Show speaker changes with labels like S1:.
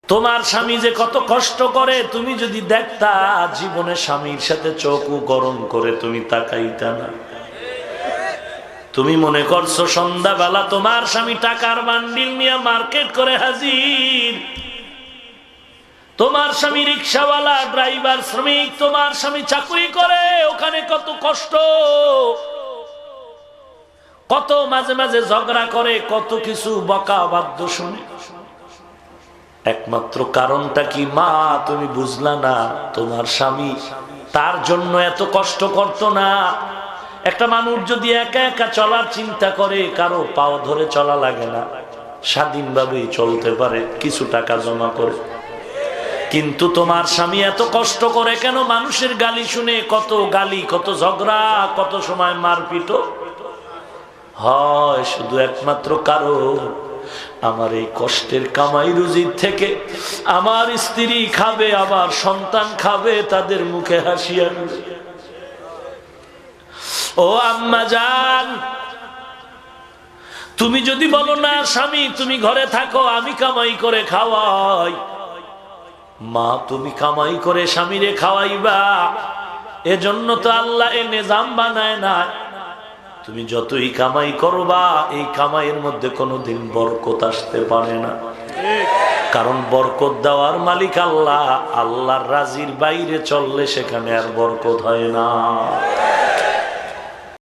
S1: তোমার স্বামী যে কত কষ্ট করে তুমি যদি দেখতা, জীবনে স্বামীর সাথে চোখও গরম করে তুমি তাকাইতা না। তুমি মনে করছো সন্ধ্যাবেলা তোমার স্বামী টাকার বান্ডিল নিয়ে মার্কেট করে হাজির, তোমার স্বামী রিক্সাওয়ালা, ড্রাইভার, শ্রমিক, তোমার স্বামী চাকরি করে, ওখানে কত কষ্ট, কত মাঝে মাঝে ঝগড়া করে, কত কিছু বকা বাদ্য শুনে। একমাত্র কারণটা কি মা? তুমি বুঝলা না, তোমার স্বামী তার জন্য এত কষ্ট করতো না। একটা মানুষ যদি একা একা চলার চিন্তা করে, কারো পাও ধরে চলা লাগে না, স্বাধীনভাবেই চলতে পারে, কিছু টাকা জমা করে। কিন্তু তোমার স্বামী এত কষ্ট করে কেন? মানুষের গালি শুনে, কত গালি, কত ঝগড়া, কত সময় মারপিট হয়। শুধু একমাত্র কারণ, আমার এই কষ্টের কামাই রুজির থেকে আমার স্ত্রী খাবে, আমার সন্তান খাবে, তাদের মুখে হাসি আনবে। ও আম্মা জান, তুমি যদি বলো না স্বামী তুমি ঘরে থাকো, আমি কামাই করে খাওয়াই, মা তুমি কামাই করে স্বামীরে খাওয়াইবা, এজন্য তো আল্লাহ এ নিজাম বানায় না। তুমি যতই কামাই করবা, এই কামাইয়ের মধ্যে কোনোদিন বরকত আসতে পারে না, কারণ বরকত দেওয়ার মালিক আল্লাহ। আল্লাহর রাজির বাইরে চললে সেখানে আর বরকত হয় না।